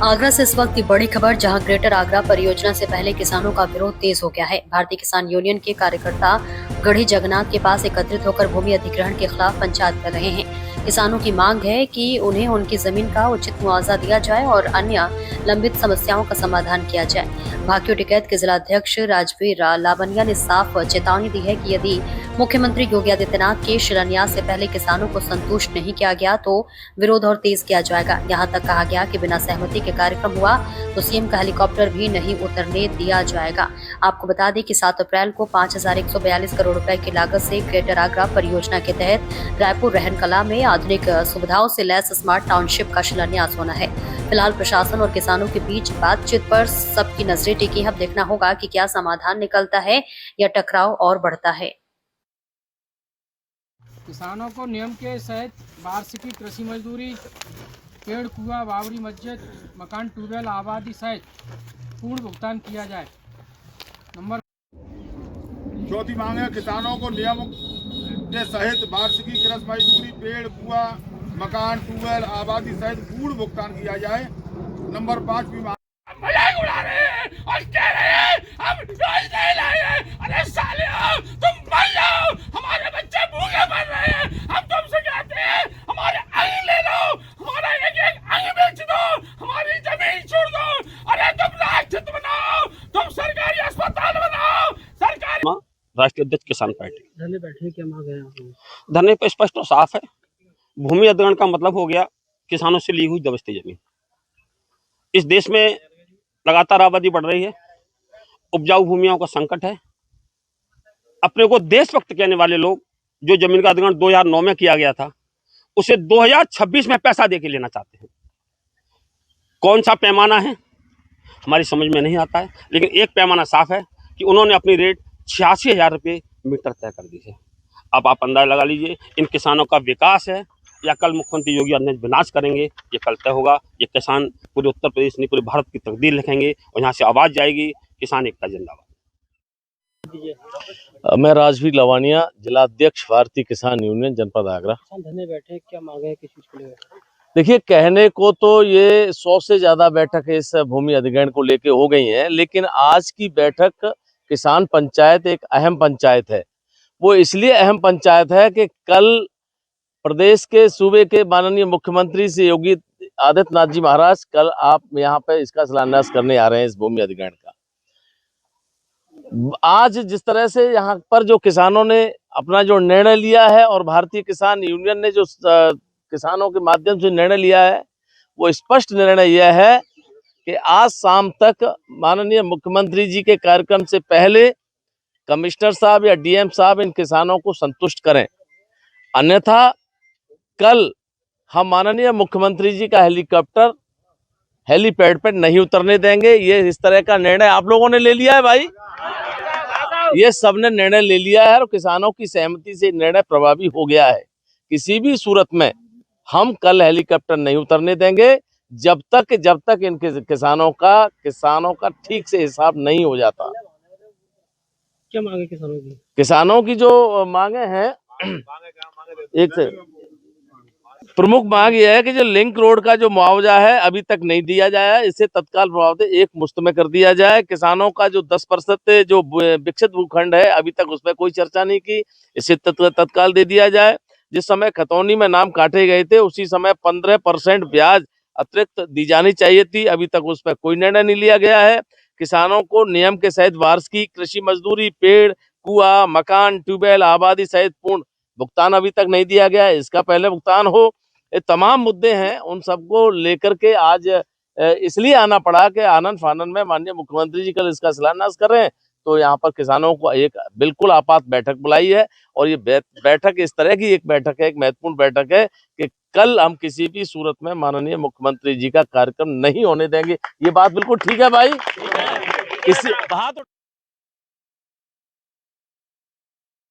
आगरा से इस वक्त की बड़ी खबर, जहां ग्रेटर आगरा परियोजना से पहले किसानों का विरोध तेज हो गया है। भारतीय किसान यूनियन के कार्यकर्ता गढ़ी जगन्नाथ के पास एकत्रित होकर भूमि अधिग्रहण के खिलाफ पंचायत कर रहे हैं। किसानों की मांग है कि उन्हें उनकी जमीन का उचित मुआवजा दिया जाए और अन्य लंबित समस्याओं का समाधान किया जाए। भाकियू टिकैत के जिलाध्यक्ष राजवीर लावनिया ने साफ चेतावनी दी है कि यदि मुख्यमंत्री योगी आदित्यनाथ के शिलान्यास से पहले किसानों को संतुष्ट नहीं किया गया तो विरोध और तेज किया जाएगा। यहाँ तक कहा गया कि बिना सहमति के कार्यक्रम हुआ तो सीएम का हेलीकॉप्टर भी नहीं उतरने दिया जाएगा। आपको बता दें कि 7 अप्रैल को 5142 करोड़ रुपए की लागत से ग्रेटर आगरा परियोजना के तहत रायपुर रहन कला में आधुनिक सुविधाओं से लैस स्मार्ट टाउनशिप का शिलान्यास होना है। फिलहाल प्रशासन और किसानों के बीच बातचीत पर सबकी नजरें टिकी हैं। अब देखना होगा कि क्या समाधान निकलता है या टकराव और बढ़ता है। किसानों को नियम के तहत वार्षिकी कृषि मजदूरी, पेड़, कुआं, बावड़ी, मस्जिद, मकान, ट्यूबवेल, आबादी सहित पूर्ण भुगतान किया जाए। नंबर चौथी मांग है किसानों को नियम के सहित वार्षिकी कृषि मजदूरी, पेड़, कुआं, मकान, ट्यूबवेल, आबादी सहित पूर्ण भुगतान किया जाए। नंबर 5 मजाक उड़ा रहे हैं और कह रहे हैं हम रोज नहीं लाए। अरे सालियों, तुम मर जाओ, हमारे बच्चे भूखे मर रहे हैं। हम तुमसे कहते हैं हमारे अंग ले लो, हमारा एक एक अंग बेच दो, हमारी जमीन छोड़ दो। अरे तुम राष्ट्र बनाओ, तुम सरकारी अस्पताल बनाओ, सरकारी। राष्ट्रीय अध्यक्ष किसान पार्टी। धरने बैठे क्या मांग है आपको? धरने पर स्पष्ट और साफ है। भूमि अधिग्रहण का मतलब हो गया किसानों से ली हुई दबस्ती जमीन। इस देश में लगातार आबादी बढ़ रही है, उपजाऊ भूमियों का संकट है। अपने को देशभक्त कहने वाले लोग जो जमीन का अधिग्रहण 2009 में किया गया था, उसे 2026 में पैसा देके लेना चाहते हैं। कौन सा पैमाना है हमारी समझ में नहीं आता है, लेकिन एक पैमाना साफ है कि उन्होंने अपनी रेट 86,000 रुपये मीटर तय कर दी है। अब आप अंदाजा लगा लीजिए, इन किसानों का विकास है या कल मुख्यमंत्री योगी आदित्यनाथ विनाश करेंगे, ये कल तय होगा। ये किसान पूरे उत्तर प्रदेश नहीं पूरे भारत की तकदीर लिखेंगे और यहाँ से आवाज जाएगी, किसान एकता जिंदाबाद। मैं राजवीर लावनिया, जिलाध्यक्ष भारतीय किसान यूनियन जनपद आगरा। धरने बैठे क्या मांग है, किस चीज के लिए? देखिए, कहने को तो ये 100 से ज्यादा बैठक इस भूमि अधिग्रहण को लेके हो गई हैं, लेकिन आज की बैठक किसान पंचायत एक अहम पंचायत है। वो इसलिए अहम पंचायत है कि कल प्रदेश के सूबे के माननीय मुख्यमंत्री श्री योगी आदित्यनाथ जी महाराज कल आप यहाँ पे इसका शिलान्यास करने आ रहे हैं, इस भूमि अधिग्रहण का। आज जिस तरह से यहाँ पर जो किसानों ने अपना जो निर्णय लिया है और भारतीय किसान यूनियन ने जो किसानों के माध्यम से निर्णय लिया है, वो स्पष्ट निर्णय यह है कि आज शाम तक माननीय मुख्यमंत्री जी के कार्यक्रम से पहले कमिश्नर साहब या डीएम साहब इन किसानों को संतुष्ट करें, अन्यथा कल हम माननीय मुख्यमंत्री जी का हेलीकॉप्टर हेलीपैड पर नहीं उतरने देंगे। ये इस तरह का निर्णय आप लोगों ने ले लिया है भाई, ये सबने निर्णय ले लिया है और किसानों की सहमति से निर्णय प्रभावी हो गया है। किसी भी सूरत में हम कल हेलीकॉप्टर नहीं उतरने देंगे जब तक इन किसानों का ठीक से हिसाब नहीं हो जाता। क्या मांगे किसानों की? किसानों की जो मांगे हैं, एक प्रमुख मांग यह है कि जो लिंक रोड का जो मुआवजा है अभी तक नहीं दिया जाया, इसे तत्काल प्रभाव से एक मुश्त में कर दिया जाए। किसानों का जो 10% जो विकसित भूखंड है अभी तक उस पर कोई चर्चा नहीं की, इसे तत्काल दे दिया जाए। जिस समय खतौनी में नाम काटे गए थे उसी समय 15% ब्याज अतिरिक्त दी जानी चाहिए थी, अभी तक उस पर कोई निर्णय नहीं लिया गया है। किसानों को नियम के सहित वार्षिकी कृषि मजदूरी, पेड़, कुआं, मकान, ट्यूबवेल, आबादी सहित पूर्ण भुगतान अभी तक नहीं दिया गया है, इसका पहले भुगतान हो। ये तमाम मुद्दे हैं, उन सबको लेकर के आज इसलिए आना पड़ा कि आनंद फानन में माननीय मुख्यमंत्री जी कल इसका शिलान्यास कर रहे हैं, तो यहाँ पर किसानों को एक बिल्कुल आपात बैठक बुलाई है। और ये बैठक इस तरह की एक बैठक है, एक महत्वपूर्ण बैठक है कि कल हम किसी भी सूरत में माननीय मुख्यमंत्री जी का कार्यक्रम नहीं होने देंगे। ये बात बिल्कुल ठीक है भाई, इसी बात